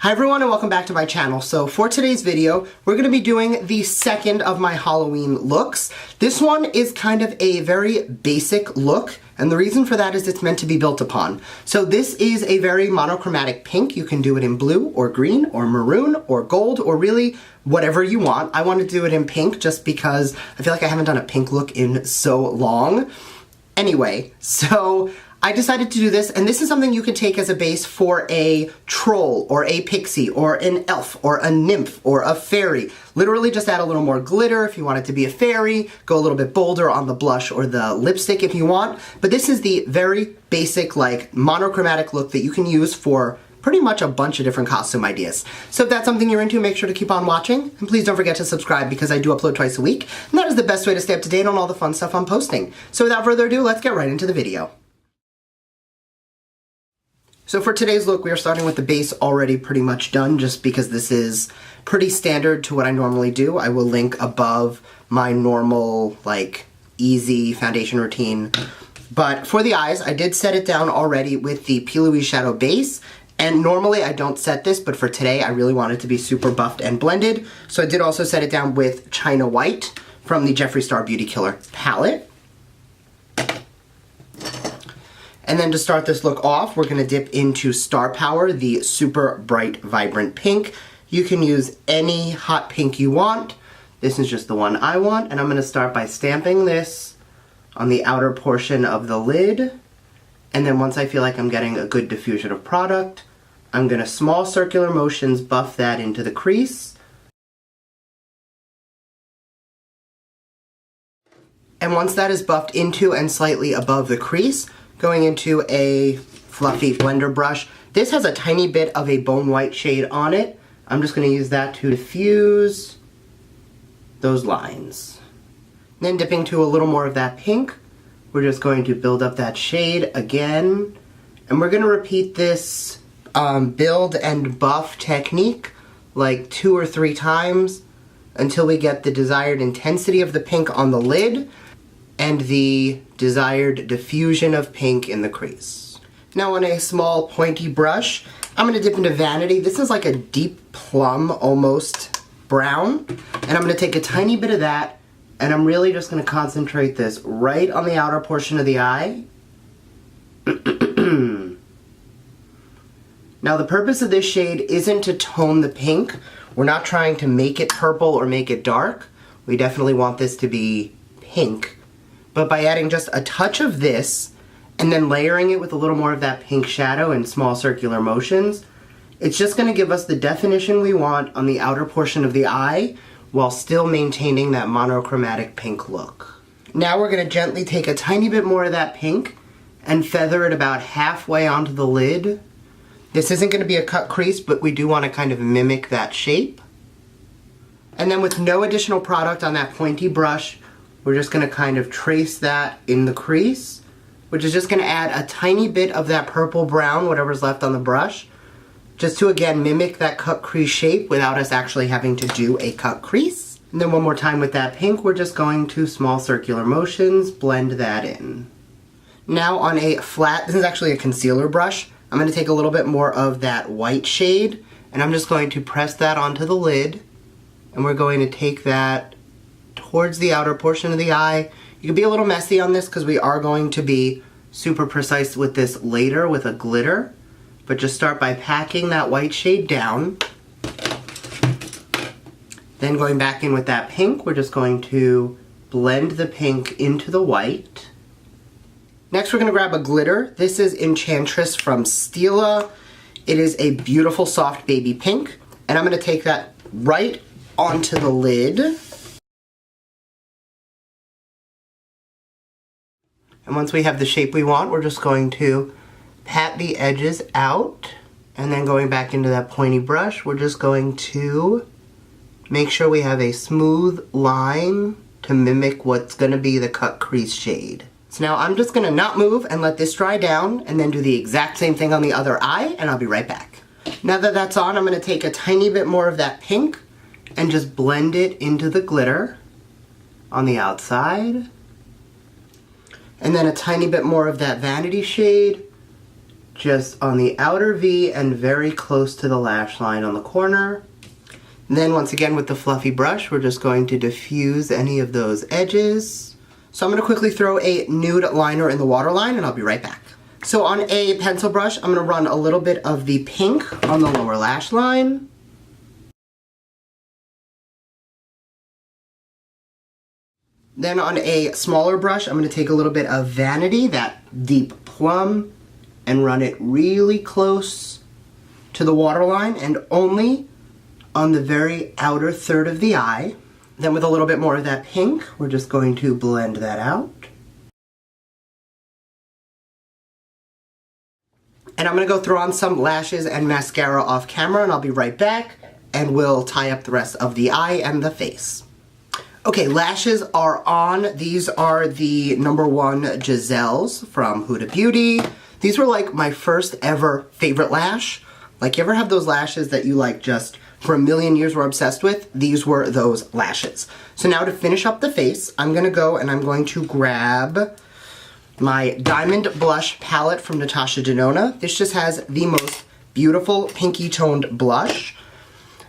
Hi everyone and welcome back to my channel. So for today's video, we're going to be doing the second of my Halloween looks. This one is kind of a very basic look, and the reason for that is it's meant to be built upon. So this is a very monochromatic pink. You can do it in blue or green or maroon or gold or really whatever you want. I want to do it in pink just because I feel like I haven't done a pink look in so long. Anyway, so I decided to do this, and this is something you can take as a base for a troll, or a pixie, or an elf, or a nymph, or a fairy. Literally just add a little more glitter if you want it to be a fairy, go a little bit bolder on the blush or the lipstick if you want, but this is the very basic, like, monochromatic look that you can use for pretty much a bunch of different costume ideas. So if that's something you're into, make sure to keep on watching, and please don't forget to subscribe because I do upload twice a week, and that is the best way to stay up to date on all the fun stuff I'm posting. So without further ado, let's get right into the video. So for today's look, we are starting with the base already pretty much done, just because this is pretty standard to what I normally do. I will link above my normal, like, easy foundation routine. But for the eyes, I did set it down already with the P. Louise Shadow base. And normally I don't set this, but for today I really want it to be super buffed and blended. So I did also set it down with China White from the Jeffree Star Beauty Killer palette. And then to start this look off, we're going to dip into Star Power, the super bright, vibrant pink. You can use any hot pink you want. This is just the one I want, and I'm going to start by stamping this on the outer portion of the lid. And then once I feel like I'm getting a good diffusion of product, I'm going to small circular motions buff that into the crease. And once that is buffed into and slightly above the crease, going into a fluffy blender brush. This has a tiny bit of a bone white shade on it. I'm just going to use that to diffuse those lines. Then dipping to a little more of that pink, we're just going to build up that shade again. And we're going to repeat this build and buff technique like 2 or 3 times until we get the desired intensity of the pink on the lid and the desired diffusion of pink in the crease. Now on a small pointy brush, I'm going to dip into Vanity. This is like a deep plum, almost brown. And I'm going to take a tiny bit of that, and I'm really just going to concentrate this right on the outer portion of the eye. Now the purpose of this shade isn't to tone the pink. We're not trying to make it purple or make it dark. We definitely want this to be pink. But by adding just a touch of this, and then layering it with a little more of that pink shadow in small circular motions, it's just going to give us the definition we want on the outer portion of the eye, while still maintaining that monochromatic pink look. Now we're going to gently take a tiny bit more of that pink, and feather it about halfway onto the lid. This isn't going to be a cut crease, but we do want to kind of mimic that shape. And then with no additional product on that pointy brush, we're just going to kind of trace that in the crease, which is just going to add a tiny bit of that purple brown, whatever's left on the brush, just to again mimic that cut crease shape without us actually having to do a cut crease. And then one more time with that pink, we're just going to small circular motions, blend that in. Now on a flat, this is actually a concealer brush, I'm going to take a little bit more of that white shade, and I'm just going to press that onto the lid, and we're going to take that towards the outer portion of the eye. You can be a little messy on this because we are going to be super precise with this later with a glitter, but just start by packing that white shade down. Then going back in with that pink, we're just going to blend the pink into the white. Next we're going to grab a glitter. This is Enchantress from Stila. It is a beautiful soft baby pink, and I'm going to take that right onto the lid. And once we have the shape we want, we're just going to pat the edges out. And then going back into that pointy brush, we're just going to make sure we have a smooth line to mimic what's going to be the cut crease shade. So now I'm just going to not move and let this dry down, and then do the exact same thing on the other eye, and I'll be right back. Now that that's on, I'm going to take a tiny bit more of that pink and just blend it into the glitter on the outside. And then a tiny bit more of that Vanity shade just on the outer V and very close to the lash line on the corner. And then once again with the fluffy brush, we're just going to diffuse any of those edges. So I'm going to quickly throw a nude liner in the waterline and I'll be right back. So on a pencil brush, I'm going to run a little bit of the pink on the lower lash line. Then on a smaller brush, I'm going to take a little bit of Vanity, that deep plum, and run it really close to the waterline and only on the very outer third of the eye. Then with a little bit more of that pink, we're just going to blend that out. And I'm going to go throw on some lashes and mascara off camera and I'll be right back and we'll tie up the rest of the eye and the face. Okay, lashes are on. These are the #1 Giselles from Huda Beauty. These were like my first ever favorite lash. Like, you ever have those lashes that you like just for a million years were obsessed with? These were those lashes. So now to finish up the face, I'm gonna go and I'm going to grab my Diamond Blush palette from Natasha Denona. This just has the most beautiful pinky toned blush.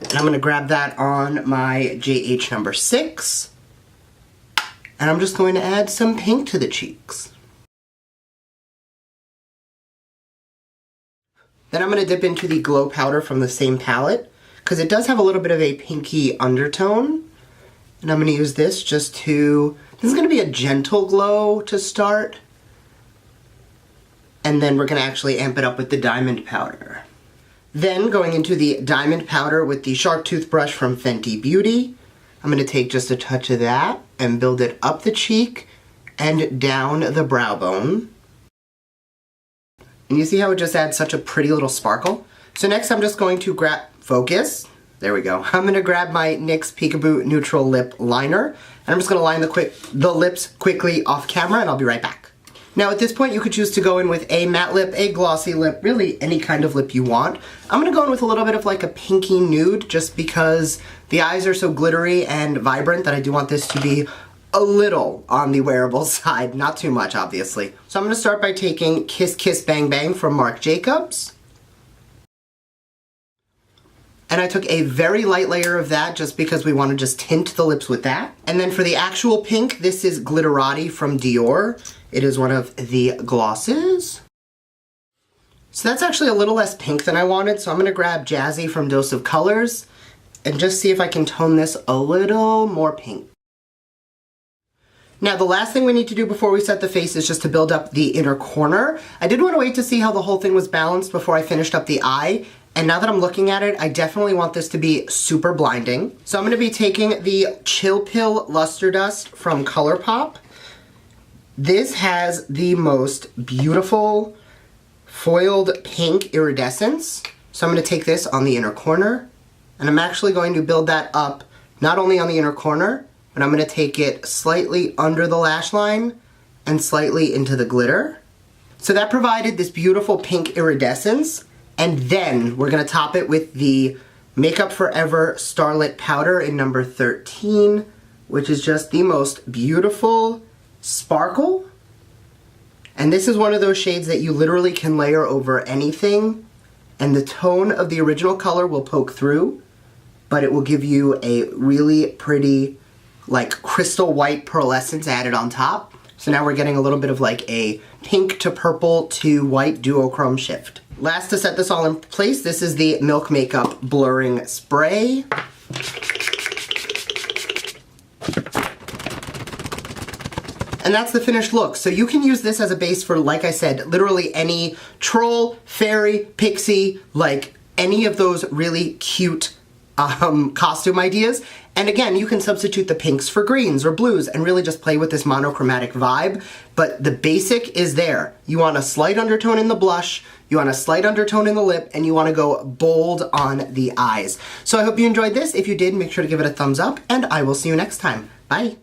And I'm gonna grab that on my JH number 6. And I'm just going to add some pink to the cheeks. Then I'm going to dip into the Glow Powder from the same palette, because it does have a little bit of a pinky undertone. And I'm going to use this just to, this is going to be a gentle glow to start. And then we're going to actually amp it up with the Diamond Powder. Then going into the Diamond Powder with the Shark Toothbrush from Fenty Beauty. I'm going to take just a touch of that and build it up the cheek and down the brow bone. And you see how it just adds such a pretty little sparkle? So next I'm just going to grab, focus, there we go. I'm going to grab my NYX Peekaboo Neutral Lip Liner, and I'm just going to line the lips quickly off camera, and I'll be right back. Now at this point you could choose to go in with a matte lip, a glossy lip, really any kind of lip you want. I'm going to go in with a little bit of like a pinky nude, just because the eyes are so glittery and vibrant that I do want this to be a little on the wearable side, not too much obviously. So I'm going to start by taking Kiss Kiss Bang Bang from Marc Jacobs. And I took a very light layer of that just because we want to just tint the lips with that. And then for the actual pink, this is Glitterati from Dior. It is one of the glosses. So that's actually a little less pink than I wanted, so I'm going to grab Jazzy from Dose of Colors and just see if I can tone this a little more pink. Now the last thing we need to do before we set the face is just to build up the inner corner. I did want to wait to see how the whole thing was balanced before I finished up the eye. And now that I'm looking at it, I definitely want this to be super blinding. So I'm going to be taking the Chill Pill Luster Dust from ColourPop. This has the most beautiful foiled pink iridescence. So I'm going to take this on the inner corner, and I'm actually going to build that up not only on the inner corner, but I'm going to take it slightly under the lash line and slightly into the glitter. So that provided this beautiful pink iridescence, and then we're going to top it with the Makeup Forever Starlit Powder in number 13, which is just the most beautiful sparkle. And this is one of those shades that you literally can layer over anything, and the tone of the original color will poke through, but it will give you a really pretty, like, crystal white pearlescence added on top. So now we're getting a little bit of like a pink to purple to white duochrome shift. Last to set this all in place, this is the Milk Makeup Blurring Spray. And that's the finished look. So you can use this as a base for, like I said, literally any troll, fairy, pixie, like any of those really cute costume ideas. And again, you can substitute the pinks for greens or blues and really just play with this monochromatic vibe. But the basic is there. You want a slight undertone in the blush, you want a slight undertone in the lip, and you want to go bold on the eyes. So I hope you enjoyed this. If you did, make sure to give it a thumbs up, and I will see you next time. Bye.